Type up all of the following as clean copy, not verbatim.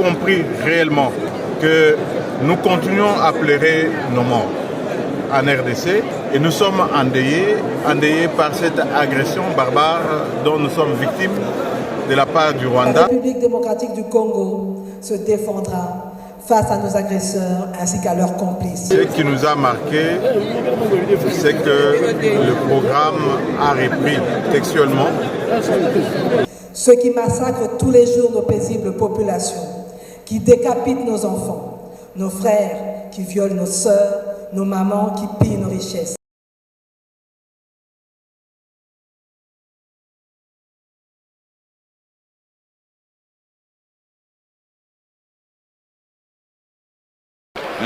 compris réellement que nous continuons à pleurer nos morts en RDC et nous sommes endeuillés par cette agression barbare dont nous sommes victimes de la part du Rwanda. La République démocratique du Congo se défendra face à nos agresseurs ainsi qu'à leurs complices. Ce qui nous a marqué, c'est que le programme a repris textuellement. Ceux qui massacrent tous les jours nos paisibles populations, qui décapitent nos enfants, nos frères, qui violent nos sœurs, nos mamans, qui pillent nos richesses.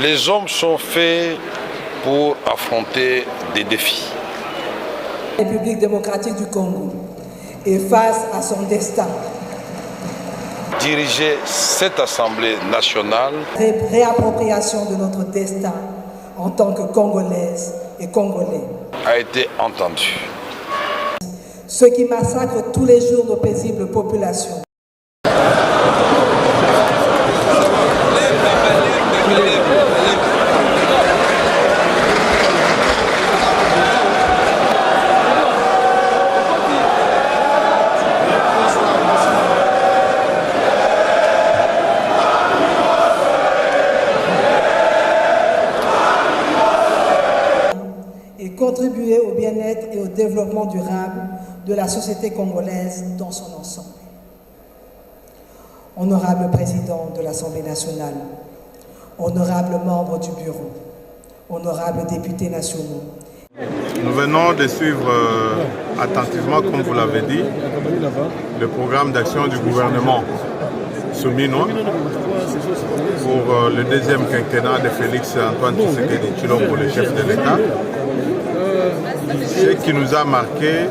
Les hommes sont faits pour affronter des défis. La République démocratique du Congo est face à son destin. Diriger cette Assemblée nationale. Réappropriation de notre destin en tant que Congolaises et Congolais A été entendu. Ceux qui massacrent tous les jours nos paisibles populations. Contribuer au bien-être et au développement durable de la société congolaise dans son ensemble. Honorable président de l'Assemblée nationale, honorable membre du bureau, honorables députés nationaux. Nous venons de suivre attentivement, comme vous l'avez dit, le programme d'action du gouvernement souminois pour le deuxième quinquennat de Félix Antoine Tshisekedi Tshilombo, le chef de l'État. Ce qui nous a marqué,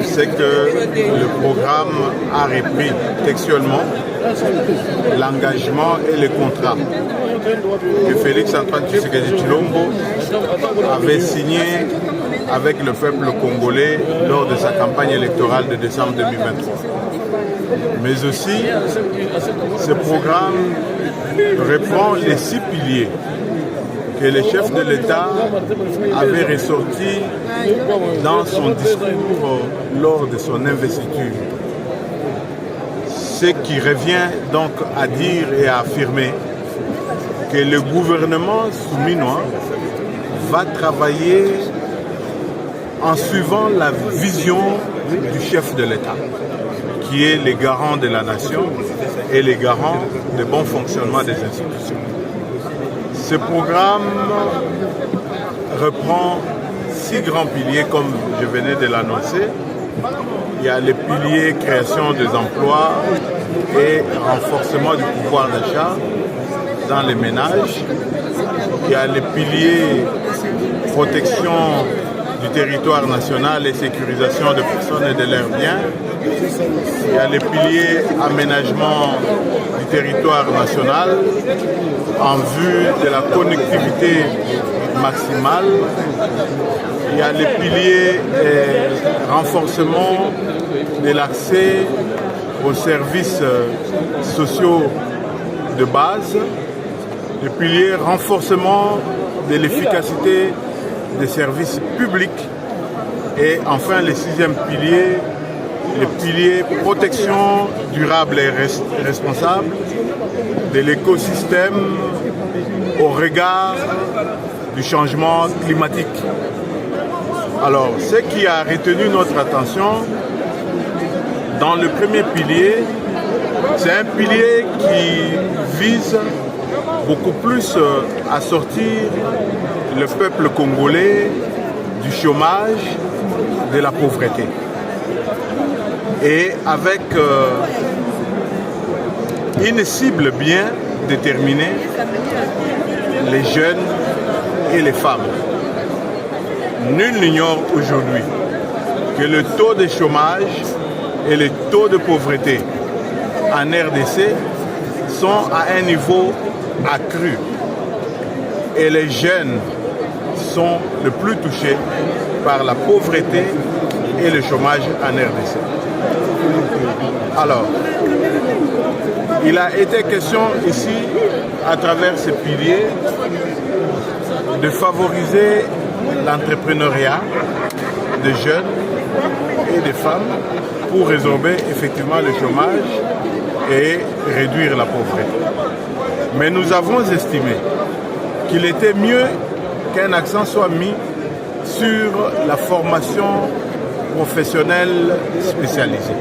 c'est que le programme a repris textuellement l'engagement et les contrats que Félix Antoine Tshisekedi Tshilombo avait signé avec le peuple congolais lors de sa campagne électorale de décembre 2023. Mais aussi, ce programme reprend les 6 piliers que le chef de l'État avait ressorti dans son discours lors de son investiture. Ce qui revient donc à dire et à affirmer que le gouvernement souminois va travailler en suivant la vision du chef de l'État, qui est le garant de la nation et le garant du bon fonctionnement des institutions. Ce programme reprend 6 grands piliers, comme je venais de l'annoncer. Il y a les piliers création des emplois et renforcement du pouvoir d'achat dans les ménages. Il y a les piliers protection du territoire national et sécurisation des personnes et de leurs biens. Il y a les piliers aménagement du territoire national en vue de la connectivité maximale. Il y a les piliers renforcement de l'accès aux services sociaux de base. Les piliers renforcement de l'efficacité des services publics. Et enfin, le 6e pilier, le pilier protection durable et responsable de l'écosystème au regard du changement climatique. Alors, ce qui a retenu notre attention dans le premier pilier, c'est un pilier qui vise beaucoup plus à sortir le peuple congolais du chômage, de la pauvreté. Et avec une cible bien déterminée, les jeunes et les femmes. Nul n'ignore aujourd'hui que le taux de chômage et le taux de pauvreté en RDC sont à un niveau accru. Et les jeunes sont le plus touchés par la pauvreté et le chômage en RDC. Alors, Il a été question ici, à travers ces piliers, de favoriser l'entrepreneuriat des jeunes et des femmes pour résorber effectivement le chômage et réduire la pauvreté. Mais nous avons estimé qu'il était mieux qu'un accent soit mis sur la formation professionnelle spécialisée,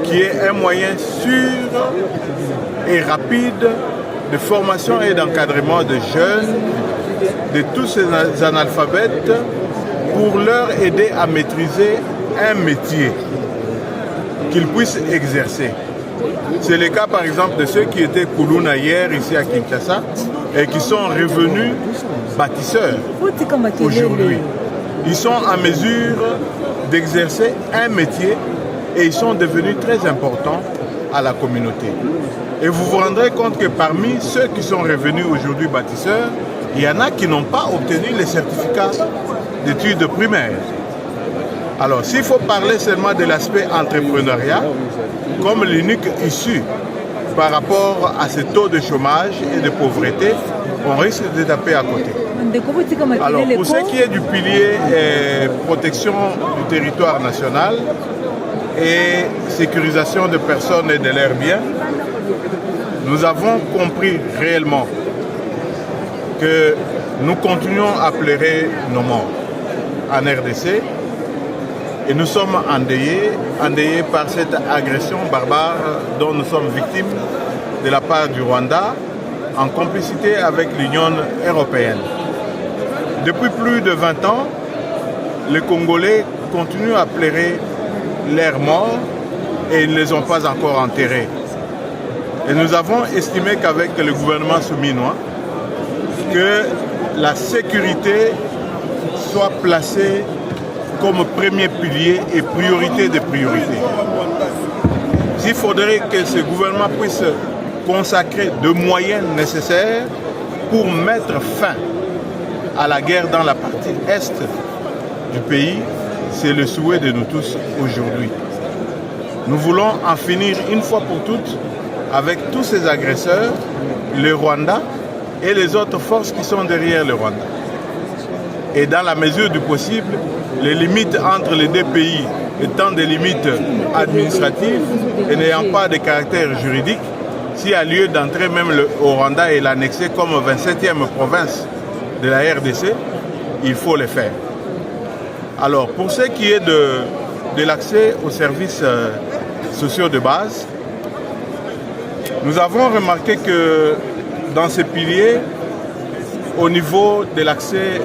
qui est un moyen sûr et rapide de formation et d'encadrement de jeunes, de tous ces analphabètes, pour leur aider à maîtriser un métier qu'ils puissent exercer. C'est le cas par exemple de ceux qui étaient Koulouna hier ici à Kinshasa et qui sont revenus bâtisseurs aujourd'hui. Ils sont en mesure d'exercer un métier et ils sont devenus très importants à la communauté. Et vous vous rendrez compte que parmi ceux qui sont revenus aujourd'hui bâtisseurs, il y en a qui n'ont pas obtenu les certificats d'études primaires. Alors, s'il faut parler seulement de l'aspect entrepreneuriat, comme l'unique issue par rapport à ce taux de chômage et de pauvreté, on risque de taper à côté. Alors, pour ce qui est du pilier protection du territoire national et sécurisation de personnes et de leurs biens, nous avons compris réellement que nous continuons à pleurer nos morts en RDC et nous sommes endeuillés par cette agression barbare dont nous sommes victimes de la part du Rwanda en complicité avec l'Union européenne. Depuis plus de 20 ans, les Congolais continuent à pleurer leurs morts et ils ne les ont pas encore enterrés. Et nous avons estimé qu'avec le gouvernement souminois, que la sécurité soit placée comme premier pilier et priorité des priorités. Il faudrait que ce gouvernement puisse consacrer de moyens nécessaires pour mettre fin à la guerre dans la partie est du pays, c'est le souhait de nous tous aujourd'hui. Nous voulons en finir une fois pour toutes avec tous ces agresseurs, le Rwanda et les autres forces qui sont derrière le Rwanda. Et dans la mesure du possible, les limites entre les deux pays étant des limites administratives et n'ayant pas de caractère juridique, s'il y a lieu d'entrer même au Rwanda et l'annexer comme 27e province de la RDC, il faut le faire. Alors, pour ce qui est de l'accès aux services sociaux de base, nous avons remarqué que dans ces piliers, au niveau de l'accès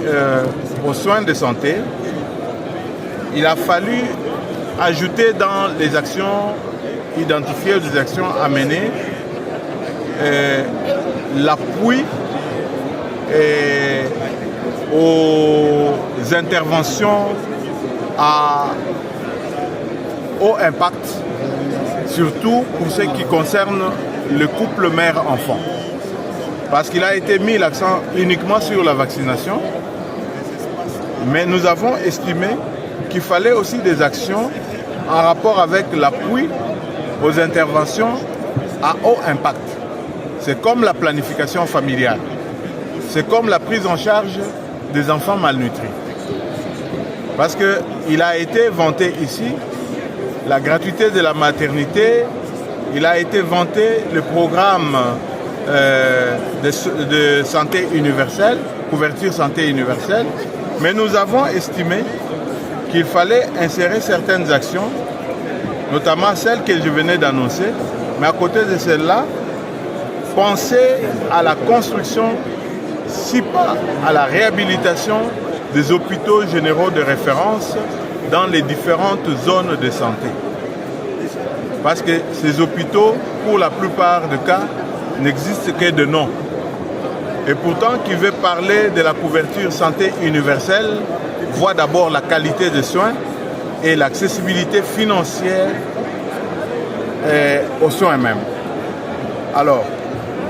aux soins de santé, il a fallu ajouter dans les actions identifiées, des actions à mener, l'appui aux interventions à haut impact, surtout pour ce qui concerne le couple mère-enfant. Parce qu'il a été mis l'accent uniquement sur la vaccination, mais nous avons estimé qu'il fallait aussi des actions en rapport avec l'appui aux interventions à haut impact. C'est comme la planification familiale, c'est comme la prise en charge des enfants malnutris. Parce qu'il a été vanté ici la gratuité de la maternité, il a été vanté le programme de santé universelle, couverture santé universelle, mais nous avons estimé qu'il fallait insérer certaines actions, notamment celles que je venais d'annoncer, mais à côté de celles-là, penser à la construction, si pas à la réhabilitation des hôpitaux généraux de référence dans les différentes zones de santé. Parce que ces hôpitaux, pour la plupart des cas, n'existent que de nom. Et pourtant, qui veut parler de la couverture santé universelle, voit d'abord la qualité des soins et l'accessibilité financière aux soins même. Alors,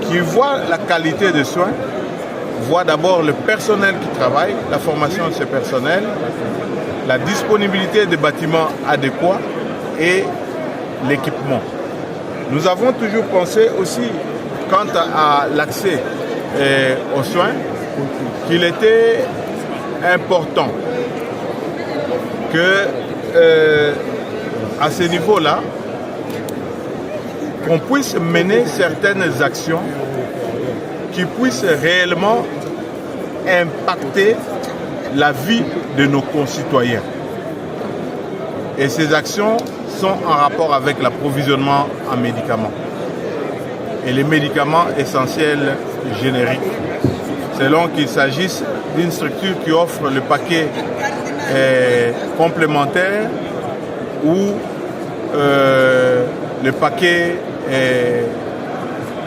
qui voit la qualité des soins, voit d'abord le personnel qui travaille, la formation de ce personnel, la disponibilité des bâtiments adéquats et l'équipement. Nous avons toujours pensé aussi, quant à l'accès aux soins, qu'il était important que, à ce niveau-là, qu'on puisse mener certaines actions qui puissent réellement impacter la vie de nos concitoyens. Et ces actions sont en rapport avec l'approvisionnement en médicaments. Et les médicaments essentiels génériques. Selon qu'il s'agisse d'une structure qui offre le paquet complémentaire ou le paquet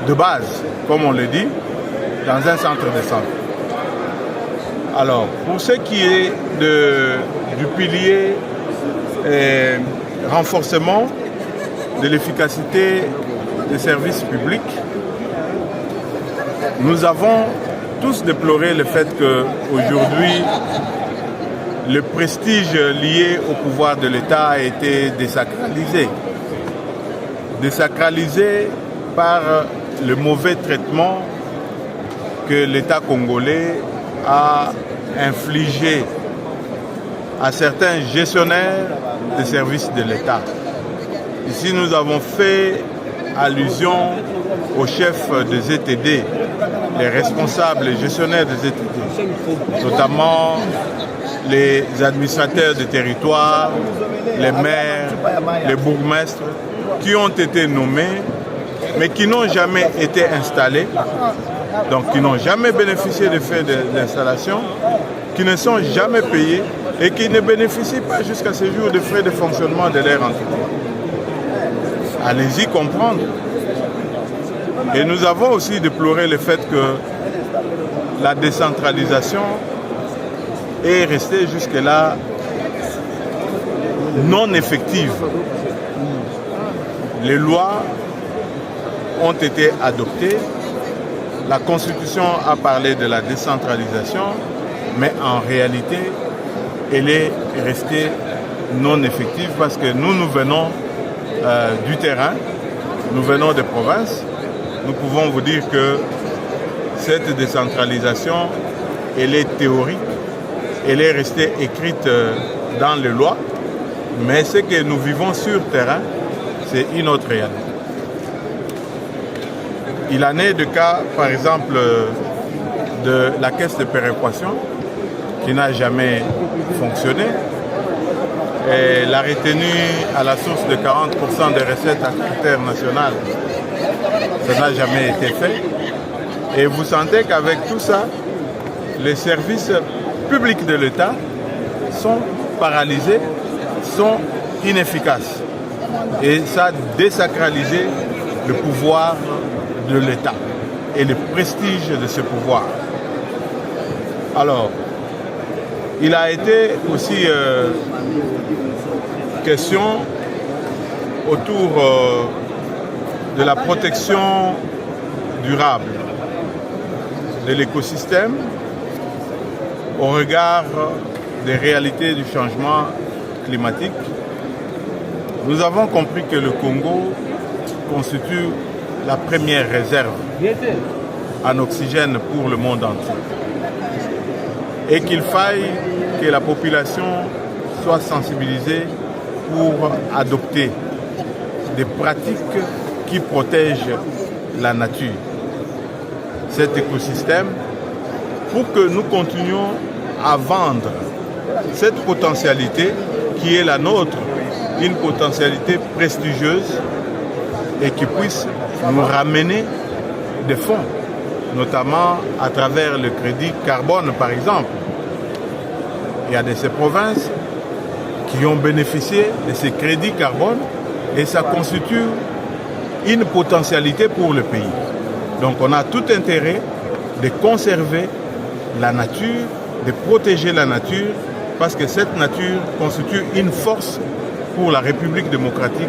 de base, comme on le dit, dans un centre de santé. Alors, pour ce qui est du pilier renforcement de l'efficacité des services publics, nous avons tous déploré le fait qu'aujourd'hui, le prestige lié au pouvoir de l'État a été désacralisé. Désacralisé par le mauvais traitement que l'État congolais a infligé à certains gestionnaires des services de l'État. Ici, nous avons fait allusion aux chefs des ETD, les responsables, les gestionnaires des ETD, notamment les administrateurs de territoire, les maires, les bourgmestres, qui ont été nommés, mais qui n'ont jamais été installés, donc qui n'ont jamais bénéficié des frais d'installation, qui ne sont jamais payés et qui ne bénéficient pas jusqu'à ce jour de frais de fonctionnement de leur entité. Allez-y comprendre. Et nous avons aussi déploré le fait que la décentralisation est restée jusque-là non effective. Les lois ont été adoptées, la Constitution a parlé de la décentralisation, mais en réalité, elle est restée non effective parce que nous venons du terrain, nous venons des provinces. Nous pouvons vous dire que cette décentralisation, elle est théorique, elle est restée écrite dans les lois, mais ce que nous vivons sur le terrain, c'est une autre réalité. Il en est de cas, par exemple, de la caisse de péréquation qui n'a jamais fonctionné. Et la retenue à la source de 40% des recettes à critère national, ça n'a jamais été fait. Et vous sentez qu'avec tout ça, les services publics de l'État sont paralysés, sont inefficaces. Et ça a désacralisé le pouvoir de l'État et le prestige de ce pouvoir. Alors, il a été aussi question autour de la protection durable de l'écosystème au regard des réalités du changement climatique. Nous avons compris que le Congo constitue la première réserve en oxygène pour le monde entier et qu'il faille que la population soit sensibilisée pour adopter des pratiques qui protègent la nature, cet écosystème, pour que nous continuions à vendre cette potentialité qui est la nôtre, une potentialité prestigieuse et qui puisse nous ramener des fonds, notamment à travers le crédit carbone par exemple. Il y a de ces provinces qui ont bénéficié de ces crédits carbone et ça constitue une potentialité pour le pays. Donc on a tout intérêt de conserver la nature, de protéger la nature, parce que cette nature constitue une force pour la République démocratique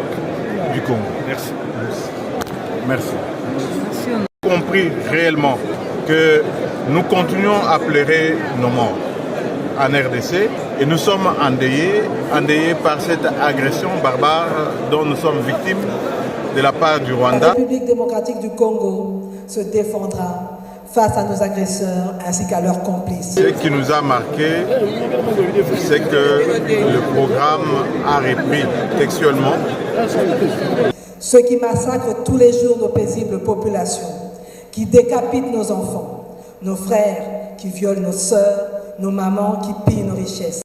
du Congo. Merci. Merci. Merci. Compris réellement que nous continuons à pleurer nos morts en RDC et nous sommes endeuillés par cette agression barbare dont nous sommes victimes de la part du La Rwanda. République démocratique du Congo se défendra face à nos agresseurs ainsi qu'à leurs complices. Ce qui nous a marqué, c'est que le programme a repris textuellement. Ceux qui massacrent tous les jours nos paisibles populations, qui décapitent nos enfants, nos frères, qui violent nos sœurs, nos mamans, qui pillent nos richesses.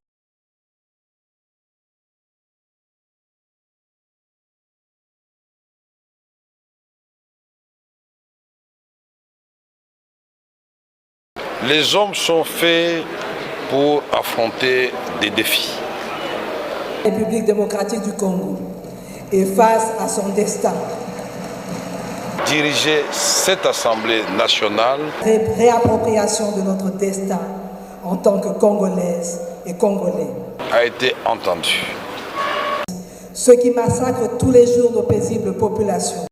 Les hommes sont faits pour affronter des défis. La République démocratique du Congo est face à son destin. Diriger cette Assemblée nationale Réappropriation de notre destin en tant que Congolaises et Congolais. a été entendu. Ceux qui massacrent tous les jours nos paisibles populations,